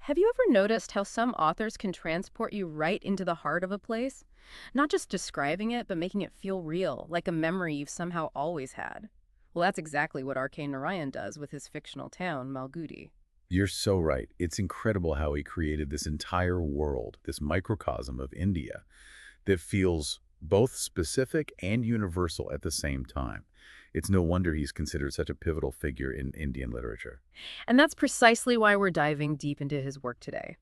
Have you ever noticed how some authors can transport you right into the heart of a place? Not just describing it, but making it feel real, like a memory you've somehow always had. Well, that's exactly what R.K. Narayan does with his fictional town, Malgudi. You're so right. It's incredible how he created this entire world, this microcosm of India, that feels both specific and universal at the same time. It's no wonder he's considered such a pivotal figure in Indian literature. And that's precisely why we're diving deep into his work today.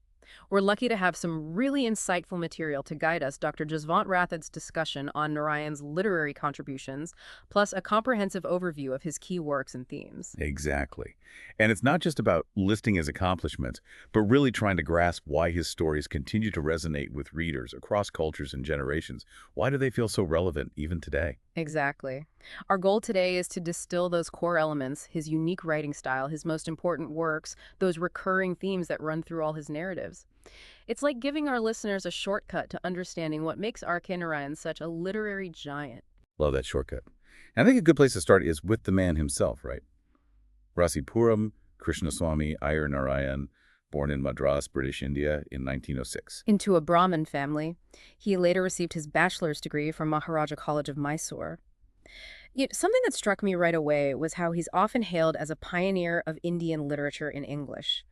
We're lucky to have some really insightful material to guide us, Dr. Jaswant Rathod's discussion on Narayan's literary contributions, plus a comprehensive overview of his key works and themes. Exactly. And it's not just about listing his accomplishments, but really trying to grasp why his stories continue to resonate with readers across cultures and generations. Why do they feel so relevant even today? Exactly. Our goal today is to distill those core elements, his unique writing style, his most important works, those recurring themes that run through all his narratives. It's like giving our listeners a shortcut to understanding what makes R.K. Narayan such a literary giant. Love that shortcut. And I think a good place to start is with the man himself, right? Rasipuram Krishnaswamy Iyer Narayan, born in Madras, British India in 1906. Into a Brahmin family, he later received his bachelor's degree from Maharaja College of Mysore. Something that struck me right away was how he's often hailed as a pioneer of Indian literature in English.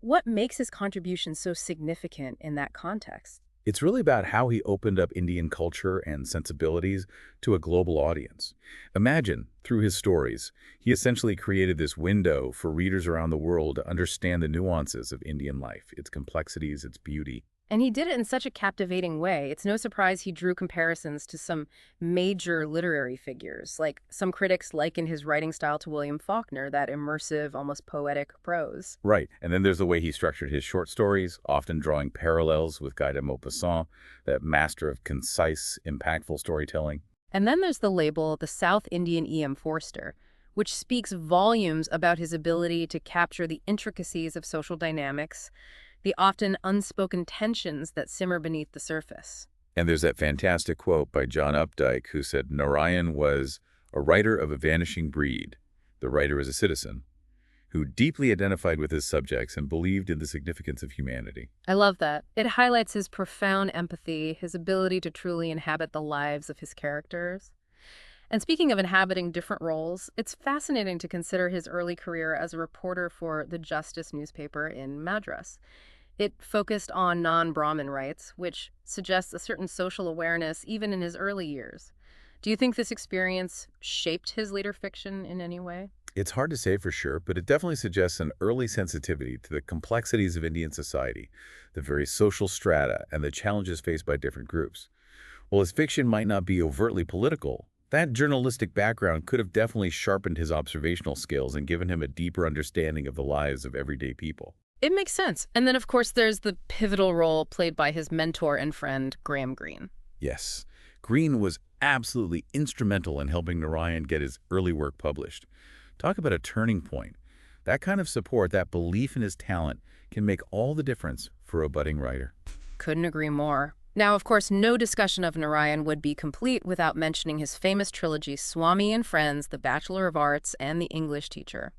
What makes his contribution so significant in that context? It's really about how he opened up Indian culture and sensibilities to a global audience. Imagine, through his stories, he essentially created this window for readers around the world to understand the nuances of Indian life, its complexities, its beauty. And he did it in such a captivating way. It's no surprise he drew comparisons to some major literary figures. Like some critics liken his writing style to William Faulkner, that immersive, almost poetic prose. Right, and then there's the way he structured his short stories, often drawing parallels with Guy de Maupassant, that master of concise, impactful storytelling. And then there's the label, the South Indian E.M. Forster, which speaks volumes about his ability to capture the intricacies of social dynamics, the often unspoken tensions that simmer beneath the surface. And there's that fantastic quote by John Updike who said, Narayan was a writer of a vanishing breed. The writer is a citizen who deeply identified with his subjects and believed in the significance of humanity. I love that. It highlights his profound empathy, his ability to truly inhabit the lives of his characters. And speaking of inhabiting different roles, it's fascinating to consider his early career as a reporter for the Justice newspaper in Madras. It focused on non-Brahmin rights, which suggests a certain social awareness even in his early years. Do you think this experience shaped his later fiction in any way? It's hard to say for sure, but it definitely suggests an early sensitivity to the complexities of Indian society, the various social strata, and the challenges faced by different groups. While his fiction might not be overtly political, that journalistic background could have definitely sharpened his observational skills and given him a deeper understanding of the lives of everyday people. It makes sense. And then, of course, there's the pivotal role played by his mentor and friend, Graham Greene. Yes, Greene was absolutely instrumental in helping Narayan get his early work published. Talk about a turning point. That kind of support, that belief in his talent, can make all the difference for a budding writer. Couldn't agree more. Now, of course, no discussion of Narayan would be complete without mentioning his famous trilogy, Swami and Friends, The Bachelor of Arts, and The English Teacher.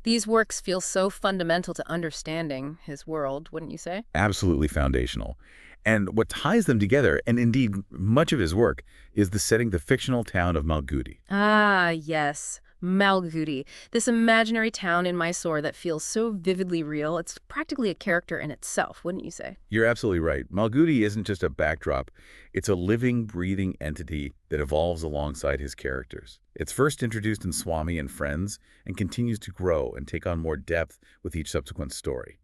These works feel so fundamental to understanding his world, wouldn't you say? Absolutely foundational. And what ties them together, and indeed much of his work, is the setting the fictional town of Malgudi. Ah, yes. Malgudi, this imaginary town in Mysore that feels so vividly real. It's practically a character in itself, wouldn't you say? You're absolutely right. Malgudi isn't just a backdrop. It's a living, breathing entity that evolves alongside his characters. It's first introduced in Swami and Friends and continues to grow and take on more depth with each subsequent story.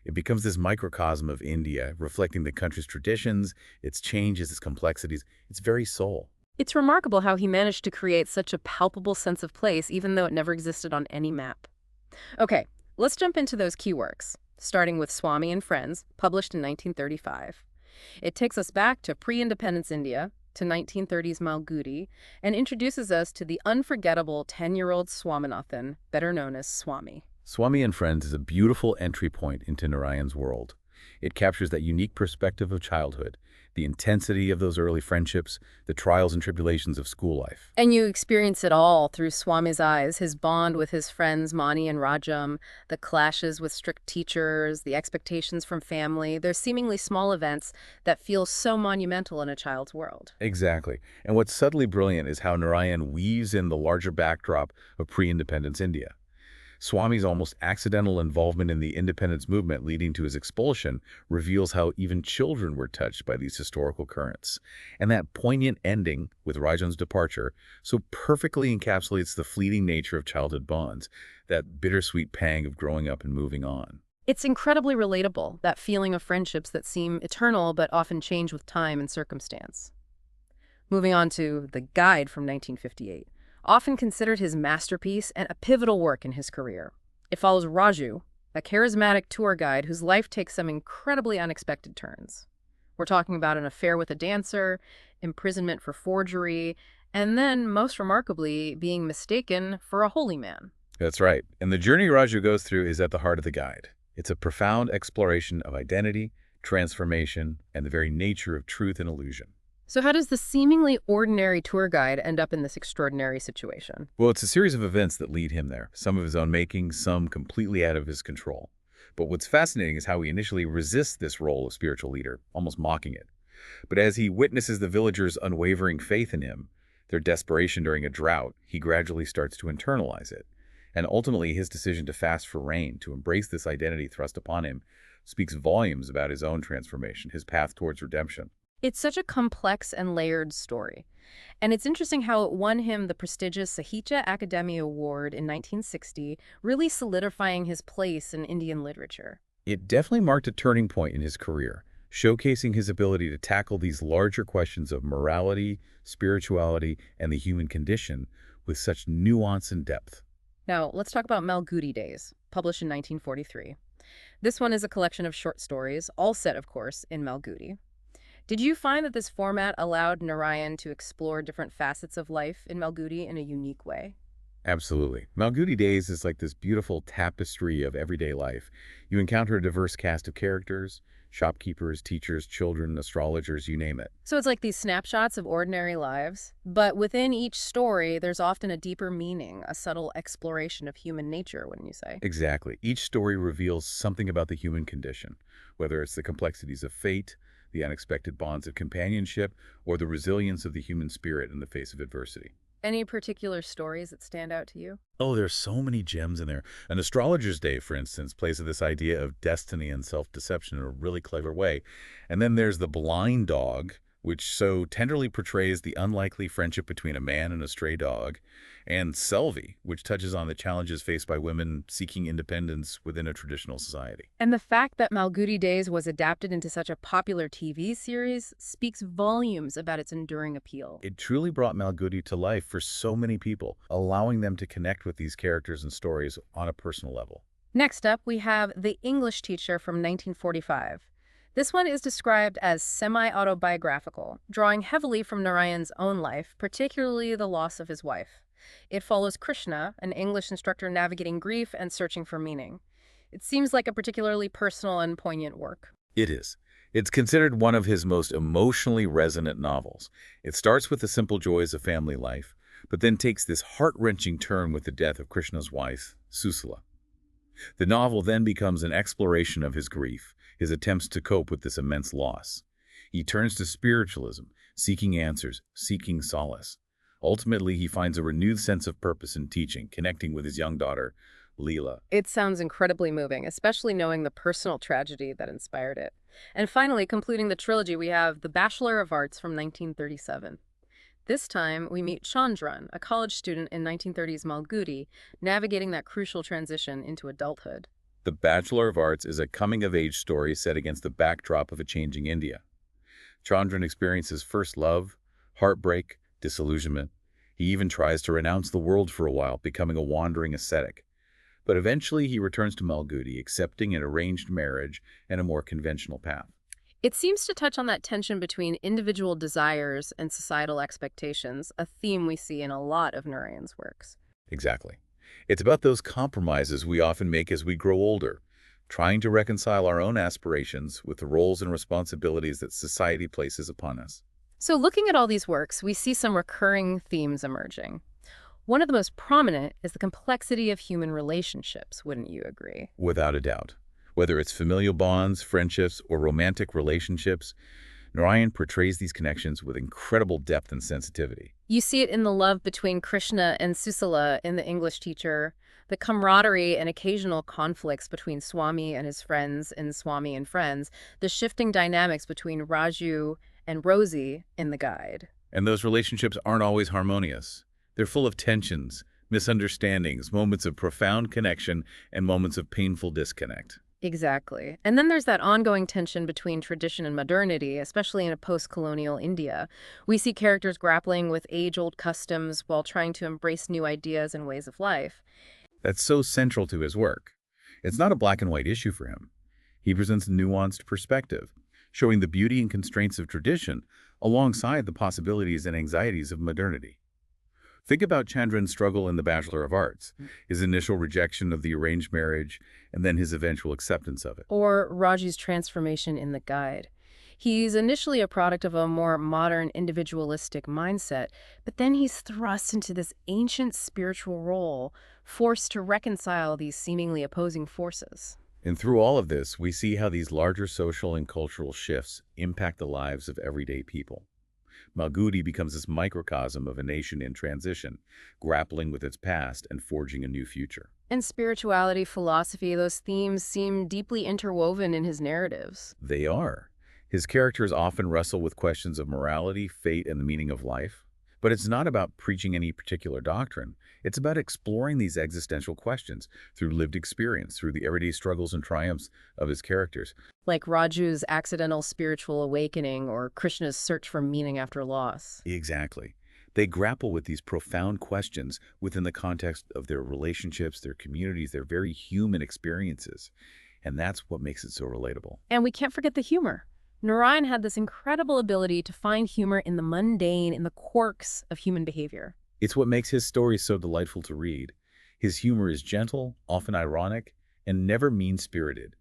It becomes this microcosm of India, reflecting the country's traditions, its changes, its complexities, its very soul. It's remarkable how he managed to create such a palpable sense of place, even though it never existed on any map. Okay, let's jump into those key works, starting with Swami and Friends, published in 1935. It takes us back to pre-independence India, to 1930s Malgudi, and introduces us to the unforgettable 10-year-old Swaminathan, better known as Swami. Swami and Friends is a beautiful entry point into Narayan's world. It captures that unique perspective of childhood, the intensity of those early friendships, the trials and tribulations of school life. And you experience it all through Swami's eyes, his bond with his friends Mani and Rajam, the clashes with strict teachers, the expectations from family. They're seemingly small events that feel so monumental in a child's world. Exactly. And what's subtly brilliant is how Narayan weaves in the larger backdrop of pre-independence India. Swami's almost accidental involvement in the independence movement leading to his expulsion reveals how even children were touched by these historical currents. And that poignant ending, with Rajan's departure, so perfectly encapsulates the fleeting nature of childhood bonds, that bittersweet pang of growing up and moving on. It's incredibly relatable, that feeling of friendships that seem eternal but often change with time and circumstance. Moving on to The Guide from 1958, often considered his masterpiece and a pivotal work in his career. It follows Raju, a charismatic tour guide whose life takes some incredibly unexpected turns. We're talking about an affair with a dancer, imprisonment for forgery, and then, most remarkably, being mistaken for a holy man. That's right. And the journey Raju goes through is at the heart of the guide. It's a profound exploration of identity, transformation, and the very nature of truth and illusion. So how does the seemingly ordinary tour guide end up in this extraordinary situation? Well, it's a series of events that lead him there, some of his own making, some completely out of his control. But what's fascinating is how he initially resists this role of spiritual leader, almost mocking it. But as he witnesses the villagers' unwavering faith in him, their desperation during a drought, he gradually starts to internalize it. And ultimately, his decision to fast for rain, to embrace this identity thrust upon him, speaks volumes about his own transformation, his path towards redemption. It's such a complex and layered story. And it's interesting how it won him the prestigious Sahitya Akademi Award in 1960, really solidifying his place in Indian literature. It definitely marked a turning point in his career, showcasing his ability to tackle these larger questions of morality, spirituality, and the human condition with such nuance and depth. Now, let's talk about Malgudi Days, published in 1943. This one is a collection of short stories, all set, of course, in Malgudi. Did you find that this format allowed Narayan to explore different facets of life in Malgudi in a unique way? Absolutely. Malgudi Days is like this beautiful tapestry of everyday life. You encounter a diverse cast of characters, shopkeepers, teachers, children, astrologers, you name it. So it's like these snapshots of ordinary lives, but within each story, there's often a deeper meaning, a subtle exploration of human nature, wouldn't you say? Exactly. Each story reveals something about the human condition, whether it's the complexities of fate, the unexpected bonds of companionship, or the resilience of the human spirit in the face of adversity. Any particular stories that stand out to you? Oh, there's so many gems in there. An Astrologer's Day, for instance, plays with this idea of destiny and self-deception in a really clever way. And then there's The Blind Dog, which so tenderly portrays the unlikely friendship between a man and a stray dog, and Selvi, which touches on the challenges faced by women seeking independence within a traditional society. And the fact that Malgudi Days was adapted into such a popular TV series speaks volumes about its enduring appeal. It truly brought Malgudi to life for so many people, allowing them to connect with these characters and stories on a personal level. Next up, we have The English Teacher from 1945. This one is described as semi-autobiographical, drawing heavily from Narayan's own life, particularly the loss of his wife. It follows Krishna, an English instructor navigating grief and searching for meaning. It seems like a particularly personal and poignant work. It is. It's considered one of his most emotionally resonant novels. It starts with the simple joys of family life, but then takes this heart-wrenching turn with the death of Krishna's wife, Susila. The novel then becomes an exploration of his grief, his attempts to cope with this immense loss. He turns to spiritualism, seeking answers, seeking solace. Ultimately, he finds a renewed sense of purpose in teaching, connecting with his young daughter, Leela. It sounds incredibly moving, especially knowing the personal tragedy that inspired it. And finally, concluding the trilogy, we have The Bachelor of Arts from 1937. This time, we meet Chandran, a college student in 1930s Malgudi, navigating that crucial transition into adulthood. The Bachelor of Arts is a coming-of-age story set against the backdrop of a changing India. Chandran experiences first love, heartbreak, disillusionment. He even tries to renounce the world for a while, becoming a wandering ascetic. But eventually he returns to Malgudi, accepting an arranged marriage and a more conventional path. It seems to touch on that tension between individual desires and societal expectations, a theme we see in a lot of Narayan's works. Exactly. It's about those compromises we often make as we grow older, trying to reconcile our own aspirations with the roles and responsibilities that society places upon us. So looking at all these works, we see some recurring themes emerging. One of the most prominent is the complexity of human relationships, wouldn't you agree? Without a doubt. Whether it's familial bonds, friendships, or romantic relationships, Narayan portrays these connections with incredible depth and sensitivity. You see it in the love between Krishna and Susila in The English Teacher, the camaraderie and occasional conflicts between Swami and his friends in Swami and Friends, the shifting dynamics between Raju and Rosie in The Guide. And those relationships aren't always harmonious. They're full of tensions, misunderstandings, moments of profound connection, and moments of painful disconnect. Exactly. And then there's that ongoing tension between tradition and modernity, especially in a post-colonial India. We see characters grappling with age-old customs while trying to embrace new ideas and ways of life. That's so central to his work. It's not a black and white issue for him. He presents a nuanced perspective, showing the beauty and constraints of tradition alongside the possibilities and anxieties of modernity. Think about Chandran's struggle in The Bachelor of Arts, his initial rejection of the arranged marriage, and then his eventual acceptance of it. Or Raji's transformation in The Guide. He's initially a product of a more modern, individualistic mindset, but then he's thrust into this ancient spiritual role, forced to reconcile these seemingly opposing forces. And through all of this, we see how these larger social and cultural shifts impact the lives of everyday people. Malgudi becomes this microcosm of a nation in transition, grappling with its past and forging a new future. And spirituality, philosophy, those themes seem deeply interwoven in his narratives. They are. His characters often wrestle with questions of morality, fate, and the meaning of life. But it's not about preaching any particular doctrine. It's about exploring these existential questions through lived experience, through the everyday struggles and triumphs of his characters. Like Raju's accidental spiritual awakening or Krishna's search for meaning after loss. Exactly. They grapple with these profound questions within the context of their relationships, their communities, their very human experiences. And that's what makes it so relatable. And we can't forget the humor. Narayan had this incredible ability to find humor in the mundane, in the quirks of human behavior. It's what makes his stories so delightful to read. His humor is gentle, often ironic, and never mean-spirited.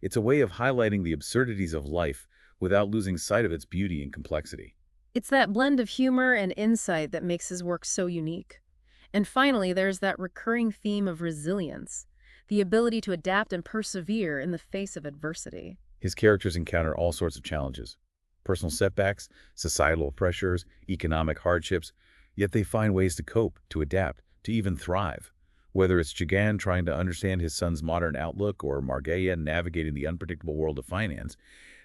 It's a way of highlighting the absurdities of life without losing sight of its beauty and complexity. It's that blend of humor and insight that makes his work so unique. And finally, there's that recurring theme of resilience, the ability to adapt and persevere in the face of adversity. His characters encounter all sorts of challenges, personal setbacks, societal pressures, economic hardships, yet they find ways to cope, to adapt, to even thrive. Whether it's Jagan trying to understand his son's modern outlook or Margaya navigating the unpredictable world of finance,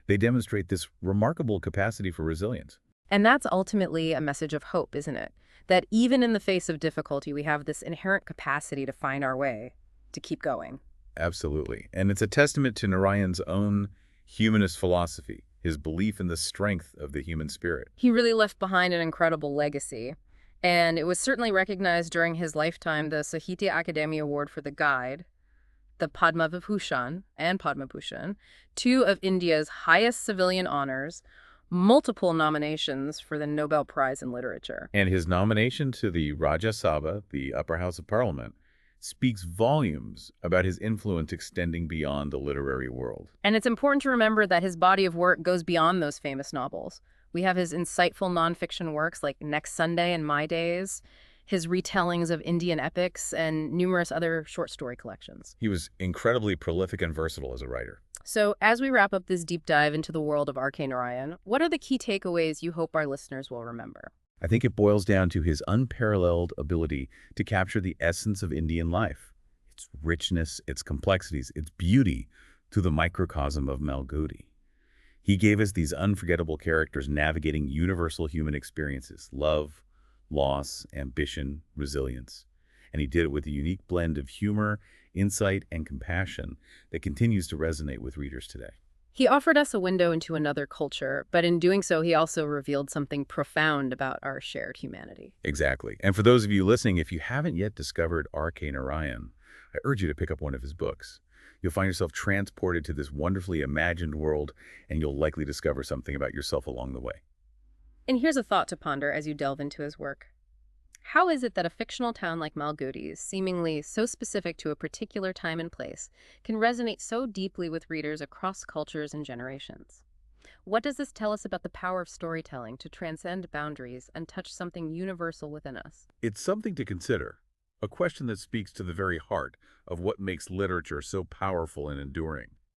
they demonstrate this remarkable capacity for resilience. And that's ultimately a message of hope, isn't it? That even in the face of difficulty, we have this inherent capacity to find our way, to keep going. Absolutely. And it's a testament to Narayan's own humanist philosophy, his belief in the strength of the human spirit. He really left behind an incredible legacy. And it was certainly recognized during his lifetime, the Sahitya Akademi Award for The Guide, the Padma Vibhushan and Padma Bhushan, two of India's highest civilian honors, multiple nominations for the Nobel Prize in Literature. And his nomination to the Rajya Sabha, the upper house of parliament, speaks volumes about his influence extending beyond the literary world. And it's important to remember that his body of work goes beyond those famous novels. We have his insightful nonfiction works like Next Sunday and My Days, his retellings of Indian epics, and numerous other short story collections. He was incredibly prolific and versatile as a writer. So as we wrap up this deep dive into the world of R.K. Narayan, what are the key takeaways you hope our listeners will remember? I think it boils down to his unparalleled ability to capture the essence of Indian life, its richness, its complexities, its beauty, through the microcosm of Malgudi. He gave us these unforgettable characters navigating universal human experiences, love, loss, ambition, resilience. And he did it with a unique blend of humor, insight, and compassion that continues to resonate with readers today. He offered us a window into another culture, but in doing so, he also revealed something profound about our shared humanity. Exactly. And for those of you listening, if you haven't yet discovered R.K. Narayan, I urge you to pick up one of his books. You'll find yourself transported to this wonderfully imagined world, and you'll likely discover something about yourself along the way. And here's a thought to ponder as you delve into his work. How is it that a fictional town like Malgudi, seemingly so specific to a particular time and place, can resonate so deeply with readers across cultures and generations? What does this tell us about the power of storytelling to transcend boundaries and touch something universal within us? It's something to consider, a question that speaks to the very heart of what makes literature so powerful and enduring.